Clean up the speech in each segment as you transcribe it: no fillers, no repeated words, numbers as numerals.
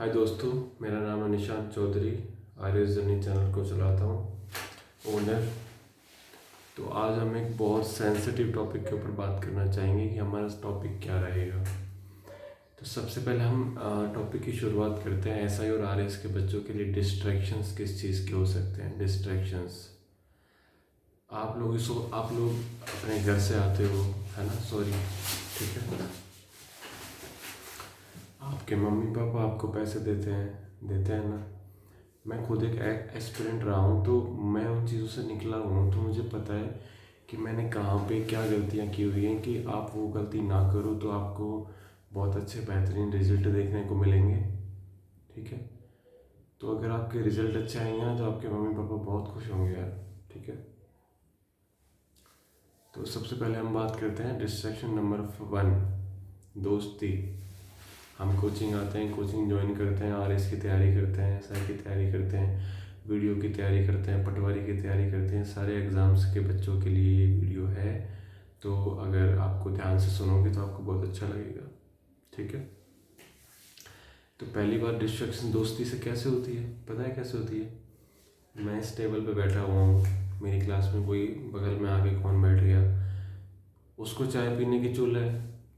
हाय दोस्तों, मेरा नाम है निशांत चौधरी। आर्यस जर्नी चैनल को चलाता हूँ, ओनर। तो आज हम एक बहुत सेंसिटिव टॉपिक के ऊपर बात करना चाहेंगे कि हमारा टॉपिक क्या रहेगा। तो सबसे पहले हम टॉपिक की शुरुआत करते हैं। एसआई और आरएस के बच्चों के लिए डिस्ट्रैक्शंस किस चीज़ के हो सकते हैं। डिस्ट्रैक्शंस, आप लोग अपने घर से आते हो, है ना, सॉरी, ठीक है। आपके मम्मी पापा आपको पैसे देते हैं ना। मैं खुद एक एस्पिरेंट रहा हूँ, तो मैं उन चीज़ों से निकला हुआ हूँ, तो मुझे पता है कि मैंने कहाँ पे क्या गलतियाँ की हुई हैं कि आप वो गलती ना करो तो आपको बहुत अच्छे बेहतरीन रिजल्ट देखने को मिलेंगे, ठीक है। तो अगर आपके रिजल्ट अच्छे आएंगे ना तो आपके मम्मी पापा बहुत खुश होंगे यार, ठीक है। तो सबसे पहले हम बात करते हैं डिस्ट्रैक्शन नंबर 1, दोस्ती। हम कोचिंग आते हैं, कोचिंग ज्वाइन करते हैं, आरएस की तैयारी करते हैं, एसआई की तैयारी करते हैं, वीडियो की तैयारी करते हैं, पटवारी की तैयारी करते हैं। सारे एग्ज़ाम्स के बच्चों के लिए ये वीडियो है, तो अगर आपको ध्यान से सुनोगे तो आपको बहुत अच्छा लगेगा, ठीक है। तो पहली बार डिस्ट्रैक्शन दोस्ती से कैसे होती है, पता है कैसे होती है। मैं इस टेबल पे बैठा हुआ हूँ, मेरी क्लास में कोई बगल में आके कौन बैठ गया, उसको चाय पीने की चुल है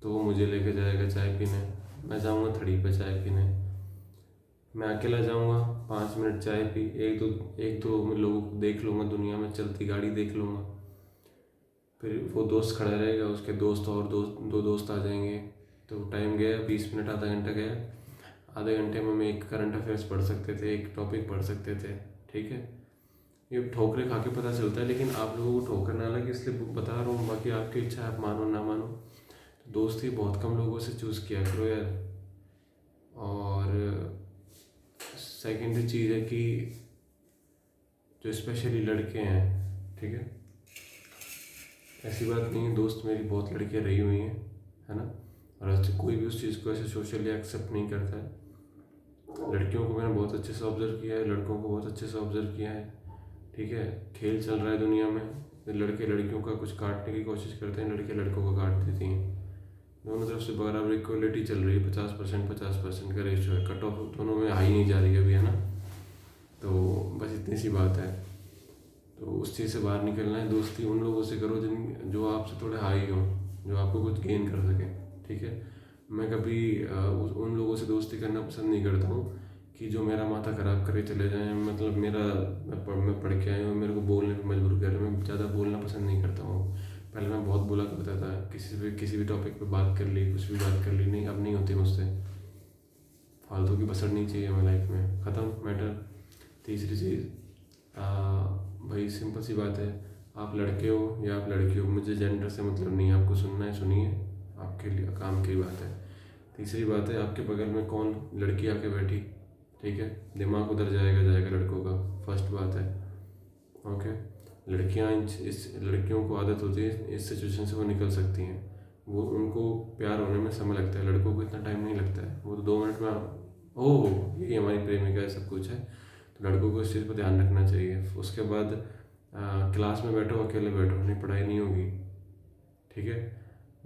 तो वो मुझे लेके जाएगा चाय पीने। मैं जाऊँगा थड़ी पे चाय पीने। मैं अकेला जाऊँगा, 5 मिनट चाय पी, एक दो लोगों को देख लूँगा, दुनिया में चलती गाड़ी देख लूँगा। फिर वो दोस्त खड़ा रहेगा, उसके दोस्त और दो दोस्त आ जाएंगे, तो टाइम गया, 20 मिनट, आधा घंटा गया। आधे घंटे में हम एक करंट अफेयर्स पढ़ सकते थे, एक टॉपिक पढ़ सकते थे, ठीक है। ये ठोकरे खा के पता चलता है, लेकिन आप लोगों को ठोकर ना लगे इसलिए बता रहा हूँ। बाकी आपकी इच्छा है, आप मानो ना मानो। दोस्ती बहुत कम लोगों से चूज़ किया करो यार। और सेकेंडरी चीज़ है कि जो स्पेशली लड़के हैं, ठीक है, ऐसी बात नहीं है, दोस्त मेरी बहुत लड़कियां रही हुई हैं, है ना। और कोई भी उस चीज़ को ऐसे सोशली एक्सेप्ट नहीं करता है। लड़कियों को मैंने बहुत अच्छे से ऑब्जर्व किया है, लड़कों को बहुत अच्छे से ऑब्जर्व किया है, ठीक है। खेल चल रहा है दुनिया में, लड़के लड़कियों का कुछ काटने की कोशिश करते हैं, लड़के लड़कों को काट देती हैं। दोनों तरफ से बराबर इक्वलिटी चल रही है, 50% का रेशियो है। कट ऑफ दोनों में हाई नहीं जा रही है अभी, है ना। तो बस इतनी सी बात है। तो उस चीज़ से बाहर निकलना है। दोस्ती उन लोगों से करो जो आपसे थोड़े हाई हो, जो आपको कुछ गेन कर सके, ठीक है। मैं कभी उन लोगों से दोस्ती करना पसंद नहीं करता हूँ कि जो मेरा माथा ख़राब करके चले जाएं। मतलब मैं पढ़ के आया हूँ, मेरे को बोलने पर मजबूर कर रहे हैं। मैं ज़्यादा बोलना पसंद नहीं करता हूँ। पहले मैं बहुत बोला करता था, किसी भी टॉपिक पे बात कर ली, कुछ भी बात कर ली, नहीं अब नहीं होती मुझसे। फालतू की बसर नहीं चाहिए हमें लाइफ में, ख़त्म मैटर। तीसरी चीज़, भाई सिंपल सी बात है, आप लड़के हो या आप लड़की हो, मुझे जेंडर से मतलब नहीं है। आपको सुनना है सुनिए, आपके लिए काम की बात है। तीसरी बात है, आपके बगल में कौन लड़की आके बैठी, ठीक है, दिमाग उधर जाएगा लड़कों का, फर्स्ट बात है, ओके। लड़कियों को आदत होती है इस सिचुएशन से वो निकल सकती हैं। वो उनको प्यार होने में समय लगता है, लड़कों को इतना टाइम नहीं लगता है। वो तो 2 मिनट में ओह यही हमारी प्रेमिका है, सब कुछ है। तो लड़कों को इस चीज़ पर ध्यान रखना चाहिए। उसके बाद क्लास में बैठो, अकेले बैठो, नहीं पढ़ाई नहीं होगी, ठीक है।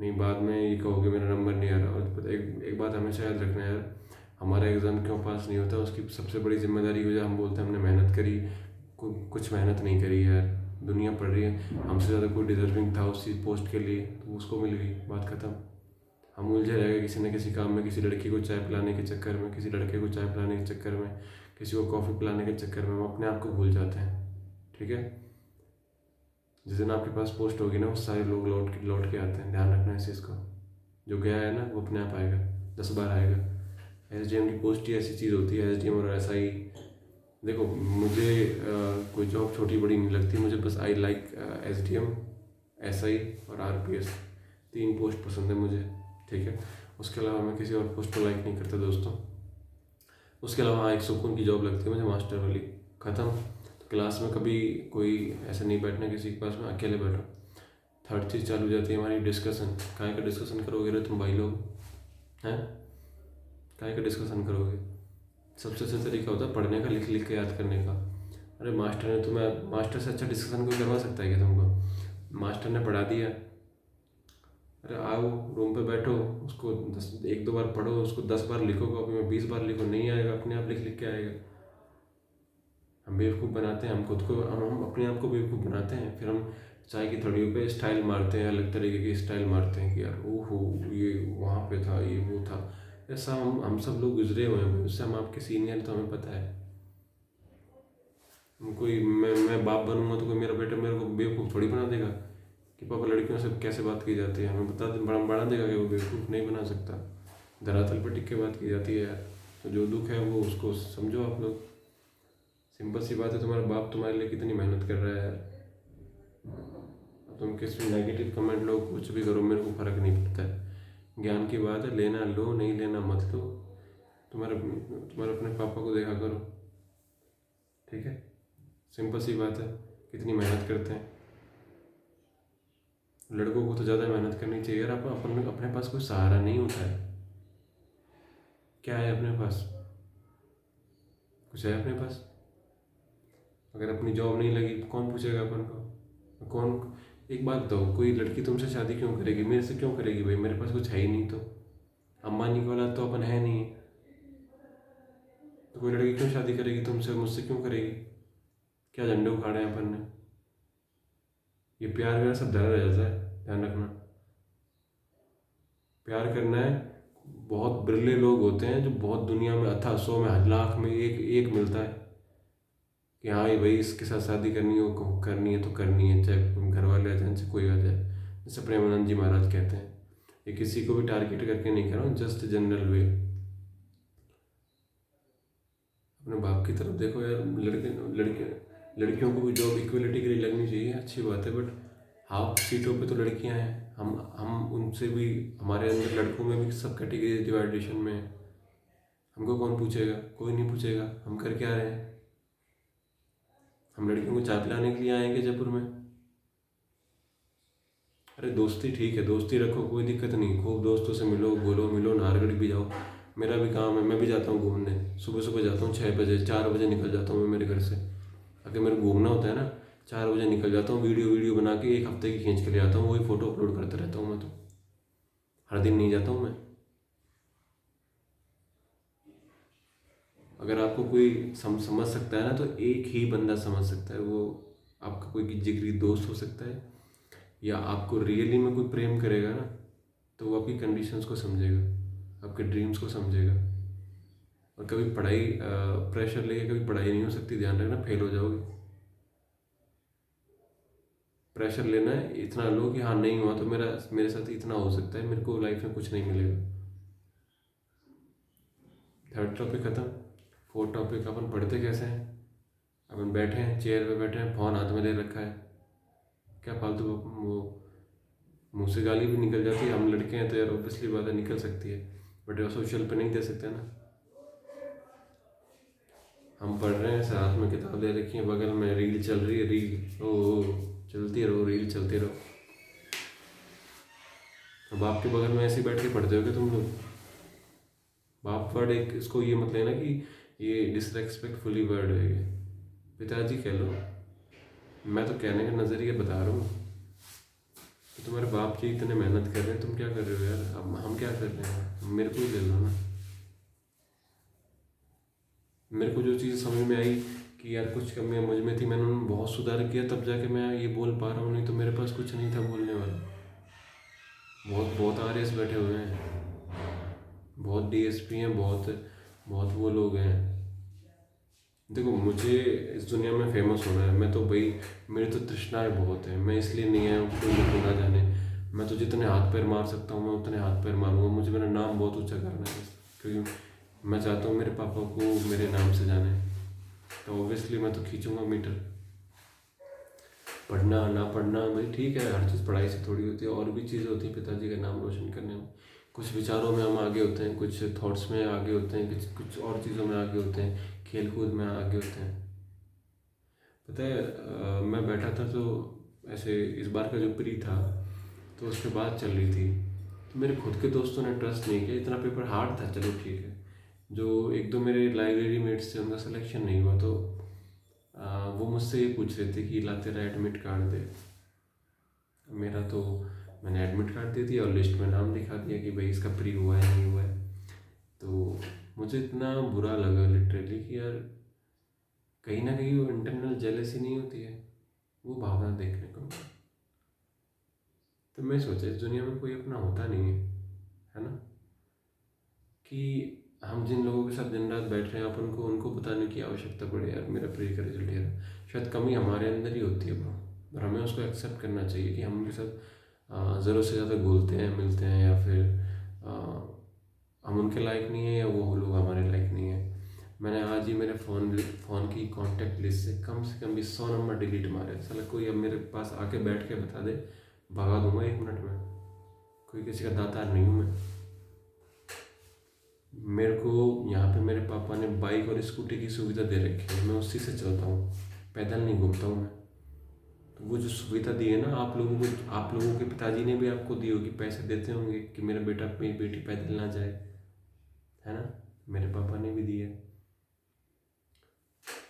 नहीं बाद में ये कहोगे मेरा नंबर नहीं आ रहा। और एक बात हमेशा याद रखना यार, हमारा एग्ज़ाम क्यों पास नहीं होता उसकी सबसे बड़ी जिम्मेदारी हो जाए, हम बोलते हैं हमने मेहनत करी, कुछ मेहनत नहीं करी यार। दुनिया पढ़ रही है, हमसे ज़्यादा कोई डिजर्विंग था उसी पोस्ट के लिए तो उसको मिल गई, बात ख़त्म। हम उलझे रह गए किसी न किसी काम में, किसी लड़की को चाय पिलाने के चक्कर में, किसी लड़के को चाय पिलाने के चक्कर में, किसी को कॉफ़ी पिलाने के चक्कर में हम अपने आप को भूल जाते हैं, ठीक है। जिस दिन आपके पास पोस्ट होगी ना, वो सारे लोग लौट के आते हैं, ध्यान रखना इस चीज़ को। जो गया है ना वो अपने आप आएगा, 10 बार आएगा। एसडीएम की पोस्ट ही ऐसी चीज़ होती है, एसडीएम और एसआई। देखो मुझे कोई जॉब छोटी बड़ी नहीं लगती, मुझे बस आई लाइक एसडीएम, एसआई और आरपीएस, 3 पोस्ट पसंद है मुझे, ठीक है। उसके अलावा मैं किसी और पोस्ट को लाइक नहीं करता दोस्तों। उसके अलावा हाँ, एक सुकून की जॉब लगती है मुझे, मास्टर वाली, ख़त्म। तो क्लास में कभी कोई ऐसे नहीं बैठना किसी के पास में, अकेले बैठो। थर्ड चीज़ चालू हो जाती है हमारी डिस्कशन। काहे का डिस्कशन करोगे रे तुम भाई लोग, हैं? काहे का डिस्कशन करोगे? सबसे अच्छा तरीका होता है पढ़ने का, लिख लिख के याद करने का। अरे मास्टर ने तुम्हें, मास्टर से अच्छा डिस्कशन कोई करवा सकता है क्या तुमको? मास्टर ने पढ़ा दिया, अरे आओ रूम पे बैठो, उसको 1-2 बार पढ़ो, उसको 10 बार लिखो, कॉपी में 20 बार लिखो, नहीं आएगा अपने आप लिख लिख के आएगा। हम बेवकूफ़ बनाते हैं, हम खुद को, हम अपने आप को बेवकूफ़ बनाते हैं, फिर हम चाय की थड़ियों पे स्टाइल मारते हैं, अलग तरीके की स्टाइल मारते हैं कि यार ओहो ये वहाँ पे था, ये वो था। ऐसा हम सब लोग गुजरे हुए हैं, उससे हम आपके सीनियर, तो हमें पता है। कोई मैं बाप बनूंगा तो कोई मेरा बेटा मेरे को बेवकूफ़ थोड़ी बना देगा कि पापा लड़कियों से कैसे बात की जाती है, हमें बड़ा देगा कि वो बेवकूफ़ नहीं बना सकता। धरातल पर टिक के बात की जाती है यार। तो जो दुख है वो उसको समझो आप लोग। सिंपल सी बात है, तुम्हारा बाप तुम्हारे लिए कितनी मेहनत कर रहा है यार। तुम किस भी नेगेटिव कमेंट लो, कुछ भी करो, मेरे को फ़र्क नहीं पड़ता है। ज्ञान की बात है, लेना लो, नहीं लेना मत लो। तुम्हारे अपने पापा को देखा करो, ठीक है। सिंपल सी बात है, कितनी मेहनत करते हैं। लड़कों को तो ज़्यादा मेहनत करनी चाहिए यार। अपने पास कोई सहारा नहीं होता है। क्या है अपने पास? कुछ है अपने पास? अगर अपनी जॉब नहीं लगी कौन पूछेगा अपन को? कौन? एक बात बताओ, कोई लड़की तुमसे शादी क्यों करेगी? मेरे से क्यों करेगी भाई? मेरे पास कुछ है ही नहीं तो। अम्बानी की औलाद तो अपन है नहीं। तो कोई लड़की क्यों शादी करेगी तुमसे, मुझसे क्यों करेगी? क्या झंडे उखाड़े हैं अपन ने? ये प्यार व्यार सब धरा रह जाता है, ध्यान रखना। प्यार करना है, बहुत बिरले लोग होते हैं जो, बहुत दुनिया में अथा 100 में लाख में एक एक मिलता है कि हाँ ये भाई इसके साथ शादी करनी है तो करनी है, चाहे घर वाले आ जाए, चाहे कोई आ जाए। जैसे प्रेमानंद जी महाराज कहते हैं, ये किसी को भी टारगेट करके नहीं कर रहा हूँ, जस्ट जनरल वे। अपने बाप की तरफ देखो यार। लड़कियों को भी जॉब इक्वलिटी के लिए लगनी चाहिए, अच्छी बात है, बट हाफ सीटों पे तो लड़कियां हैं। हम उनसे भी, हमारे अंदर लड़कों में भी सब कैटेगरी डिवाइडेशन में है। हमको कौन पूछेगा? कोई नहीं पूछेगा। हम कर क्या रहे हैं? हम लड़कियों को चाय पिलाने के लिए आएंगे जयपुर में? अरे दोस्ती ठीक है, दोस्ती रखो, कोई दिक्कत नहीं, खूब दोस्तों से मिलो, बोलो, मिलो, नारगढ़ भी जाओ। मेरा भी काम है, मैं भी जाता हूँ घूमने। सुबह सुबह जाता हूँ 6 बजे, 4 बजे निकल जाता हूँ मैं मेरे घर से। अगर मेरे को घूमना होता है ना, 4 बजे निकल जाता हूँ, वीडियो वीडियो बना के 1 हफ्ते की खींच के ले आता हूँ, वही फ़ोटो अपलोड करता रहता हूँ मैं तो। हर दिन नहीं जाता हूँ मैं। अगर आपको कोई समझ सकता है ना, तो एक ही बंदा समझ सकता है। वो आपका कोई जिगरी दोस्त हो सकता है, या आपको रियली में कोई प्रेम करेगा ना, तो वो आपकी कंडीशंस को समझेगा, आपके ड्रीम्स को समझेगा। और कभी पढ़ाई प्रेशर लेके कभी पढ़ाई नहीं हो सकती, ध्यान रखना, फेल हो जाओगे। प्रेशर लेना है, इतना लो कि हाँ नहीं हुआ तो मेरे साथ इतना हो सकता है, मेरे को लाइफ में कुछ नहीं मिलेगा। थर्ड टॉपिक खत्म। फोर्थ टॉपिक, अपन पढ़ते कैसे हैं? अपन बैठे हैं, चेयर पे बैठे हैं, फ़ोन हाथ में ले रखा है। क्या फालतू वो मुंह से गाली भी निकल जाती है। हम लड़के हैं तो यार ऑब्वियसली बात है, निकल सकती है, बट सोशल पे नहीं दे सकते ना। हम पढ़ रहे हैं, साथ में किताब ले रखी है, बगल में रील चल रही है, रील ओ चलती रहो, रील चलती रहो। अब आपके बगल में ऐसे ही बैठ के पढ़ते हो क्या तुम लोग? बाप वर्ड एक, इसको ये मत लेना कि ये डिसरेस्पेक्टफुली वर्ड है ये। पिताजी कह लो। मैं तो कहने का नज़रिया बता रहा हूँ कि तुम्हारे बाप जी इतने मेहनत कर रहे हैं, तुम क्या कर रहे हो यार? अब हम क्या कर रहे हैं? मेरे को ही ले लो ना। मेरे को जो चीज़ समझ में आई कि यार कुछ कमियाँ मुझ में थी, मैंने उनमें बहुत सुधार किया, तब जाके मैं ये बोल पा रहा हूँ, नहीं तो मेरे पास कुछ नहीं था बोलने वाला। बहुत बहुत आरएस बैठे हुए हैं, बहुत डीएसपी हैं, बहुत बहुत वो लोग हैं। देखो मुझे इस दुनिया में फेमस होना है, मैं तो भाई, मेरी तो तृष्णाएं बहुत हैं, मैं इसलिए नहीं आया हूँ कोई मेरे को ना जाने। मैं तो जितने हाथ पैर मार सकता हूँ मैं उतने हाथ पैर मारूंगा, मुझे मेरा नाम बहुत ऊंचा करना है बस, क्योंकि मैं चाहता हूँ मेरे पापा को मेरे नाम से जाने। तो ऑब्वियसली मैं तो खींचूंगा मीटर। पढ़ना ना पढ़ना भाई ठीक है, हर चीज़ पढ़ाई से थोड़ी होती है, और भी चीज़ें होती हैं पिताजी का नाम रोशन करने में। कुछ विचारों में हम आगे होते हैं, कुछ थॉट्स में आगे होते हैं, कुछ कुछ और चीज़ों में आगे होते हैं, खेल कूद में आगे होते हैं। पता है मैं बैठा था तो ऐसे, इस बार का जो प्री था तो उसके बाद चल रही थी, तो मेरे खुद के दोस्तों ने ट्रस्ट नहीं किया, इतना पेपर हार्ड था, चलो ठीक है। जो एक दो मेरे लाइब्रेरी मेट्स थे उनका सिलेक्शन नहीं हुआ, तो वो मुझसे ये पूछ रहे थे कि ला तेरा एडमिट कार्ड दे। मेरा तो मैंने एडमिट कार्ड दे दिया और लिस्ट में नाम लिखा दिया कि भाई इसका प्री हुआ है नहीं हुआ है। तो मुझे इतना बुरा लगा लिटरली कि यार कहीं ना कहीं वो इंटरनल जेलसी नहीं होती है, वो भावना देखने को मिली। तो मैं सोचा इस दुनिया में कोई अपना होता नहीं है ना, कि हम जिन लोगों के साथ दिन रात बैठ रहे हैं अपन को उनको बताने की आवश्यकता पड़े यार मेरा प्री का रिजल्ट ये रहा। शायद कमी हमारे अंदर ही होती है ब्रो, पर हमें उसको एक्सेप्ट करना चाहिए कि हम उनके साथ ज़रूरत से ज़्यादा घुलते हैं मिलते हैं, या फिर हम उनके लायक नहीं है या वो लोग हमारे लायक नहीं है। मैंने आज ही मेरे फ़ोन की कॉन्टैक्ट लिस्ट से कम भी 100 नंबर डिलीट मारे। साला कोई अब मेरे पास आके बैठ के बता दे, भगा दूंगा 1 मिनट में। कोई किसी का दातार नहीं हूँ मैं। मेरे को यहाँ पे मेरे पापा ने बाइक और स्कूटी की सुविधा दे रखी है, मैं उसी से चलता हूँ, पैदल नहीं घूमता हूँ मैं। तो वो जो सुविधा दी है ना आप लोगों को, आप लोगों के पिताजी ने भी आपको दी होगी, पैसे देते होंगे कि मेरा बेटा मेरी बेटी पैदल ना जाए, है ना। मेरे पापा ने भी दी है।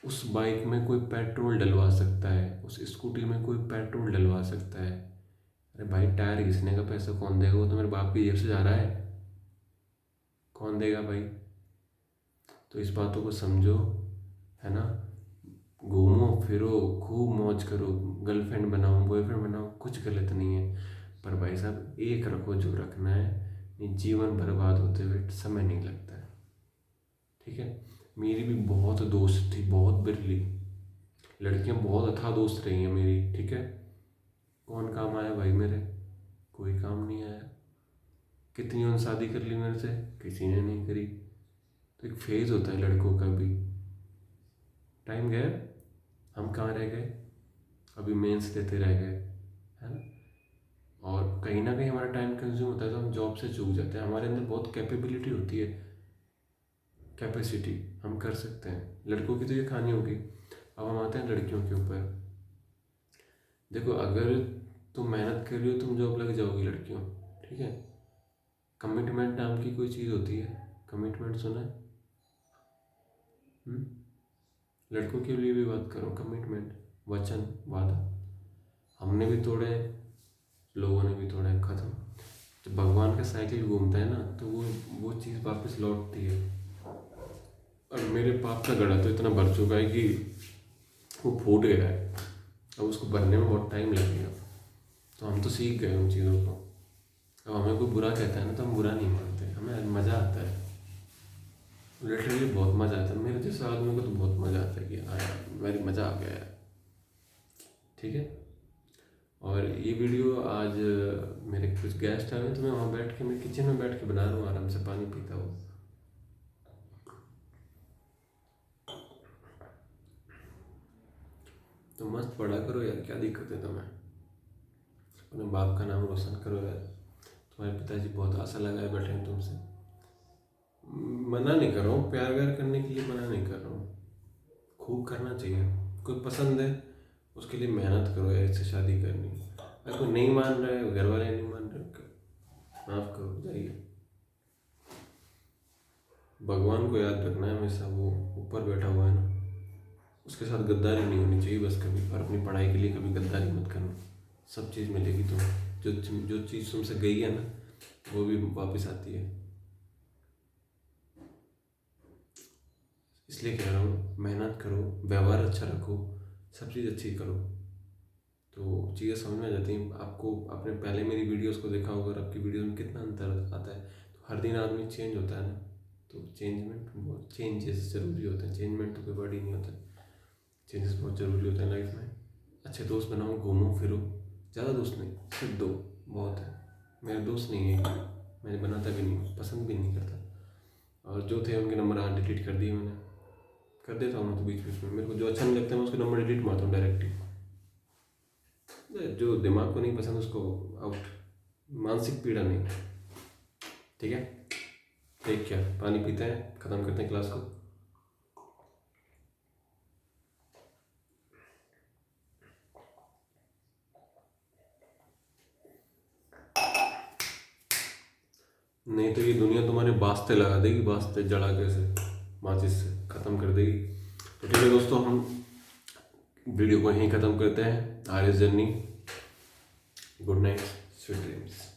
उस बाइक में कोई पेट्रोल डलवा सकता है, उस स्कूटी में कोई पेट्रोल डलवा सकता है। अरे भाई टायर घिसने का पैसा कौन देगा, वो तो मेरे बाप की जेब से जा रहा है, कौन देगा भाई। तो इस बातों को समझो, है ना। घूमो फिरो, खूब मौज करो, गर्लफ्रेंड बनाओ बॉयफ्रेंड बनाओ, कुछ गलत नहीं है। पर भाई साहब एक रखो जो रखना है, नहीं जीवन बर्बाद होते हुए समय नहीं लगता है, ठीक है। मेरी भी बहुत दोस्त थी, बहुत बिरली लड़कियां, बहुत अथाह दोस्त रही हैं मेरी, ठीक है। कौन काम आया भाई मेरे, कोई काम नहीं आया। कितनी उन शादी कर ली मेरे से, किसी ने नहीं करी। तो एक फेज होता है लड़कों का भी, टाइम गया, हम कहाँ रह गए, अभी मेंस देते रह गए, है ना। और कहीं ना कहीं हमारा टाइम कंज्यूम होता है, तो हम जॉब से चूक जाते हैं। हमारे अंदर बहुत कैपेबिलिटी होती है, कैपेसिटी, हम कर सकते हैं। लड़कों की तो ये कहानी होगी। अब हम आते हैं लड़कियों के ऊपर। देखो अगर तुम मेहनत कर रही हो तुम जॉब लग जाओगी लड़कियों, ठीक है। कमिटमेंट नाम की कोई चीज़ होती है, कमिटमेंट सुना है? लड़कों के लिए भी बात करो, कमिटमेंट, वचन, वादा हमने भी तोड़े, लोगों ने भी तोड़े, खत्म। जब भगवान का साइकिल घूमता है ना तो वो चीज़ वापस लौटती है। और मेरे पाप का गड़ा तो इतना भर चुका है कि वो फूट गया है, अब उसको भरने में बहुत टाइम लगेगा। तो हम तो सीख गए उन चीज़ों को। अब हमें कोई बुरा कहता है ना तो हम बुरा नहीं मानते, हमें मज़ा आता है, लिटरली बहुत मज़ा आता है। मेरे जैसे आदमी को तो बहुत मज़ा आता है कि हाँ यार मेरी मज़ा आ गया है, ठीक है। और ये वीडियो आज मेरे कुछ गेस्ट आए हैं, तो मैं वहाँ बैठ के, मैं किचन में बैठ के बना रहा हूँ आराम से पानी पीता हूँ। तो मस्त पढ़ा करो यार, क्या दिक्कत है तुम्हें, अपने बाप का नाम रोशन करो यार। तुम्हारे पिताजी बहुत आशा लगाए बैठे हैं तुमसे। मना नहीं कर रहा हूँ, प्यार व्यार करने के लिए मना नहीं कर रहा हूँ, खूब करना चाहिए। कोई पसंद है उसके लिए मेहनत करो यार, इससे शादी करनी। अगर कोई नहीं मान रहा है, घर वाले नहीं मान रहे, माफ़ करो, जाइए। भगवान को याद रखना है हमेशा, वो ऊपर बैठा हुआ है ना, उसके साथ गद्दारी नहीं होनी चाहिए बस कभी। और अपनी पढ़ाई के लिए कभी गद्दारी मत करना, सब चीज़ मिलेगी तुम्हें। जो चीज़ तुमसे गई है ना वो भी वापस आती है। इसलिए कह रहा हूँ मेहनत करो, व्यवहार अच्छा रखो, सब चीज़ अच्छी करो, तो चीज़ें समझ में आ जाती हैं आपको। आपने पहले मेरी वीडियोस को देखा होगा और आपकी वीडियोस में कितना अंतर आता है। तो हर दिन आदमी चेंज होता है ना, तो चेंजेस ज़रूरी होते हैं। चेंजमेंट तो कोई वर्ड ही नहीं होता, चेंजेस बहुत ज़रूरी होते हैं लाइफ में। अच्छे दोस्त बनाओ, घूमो फिरो, ज़्यादा दोस्त नहीं, सिर्फ 2 बहुत है। मेरे दोस्त नहीं है, मैंने बनाता भी नहीं, पसंद भी नहीं करता। और जो थे उनके नंबर आज डिलीट कर दिए मैंने, कर देता हूँ मैं तो बीच बीच में। मेरे को जो अच्छा नहीं लगता है मैं उसका नंबर डिलीट मारता हूँ डायरेक्ट ही। जो दिमाग को नहीं पसंद उसको आउट, मानसिक पीड़ा नहीं, ठीक है। ठीक, क्या पानी पीते हैं, ख़त्म करते हैं क्लास को। नहीं तो ये दुनिया तुम्हारे वास्ते लगा देगी, वास्ते जला के से माचिस से ख़त्म कर देगी। तो ठीक है दोस्तों, हम वीडियो को यहीं ख़त्म करते हैं। R S journey, good night. Sweet dreams.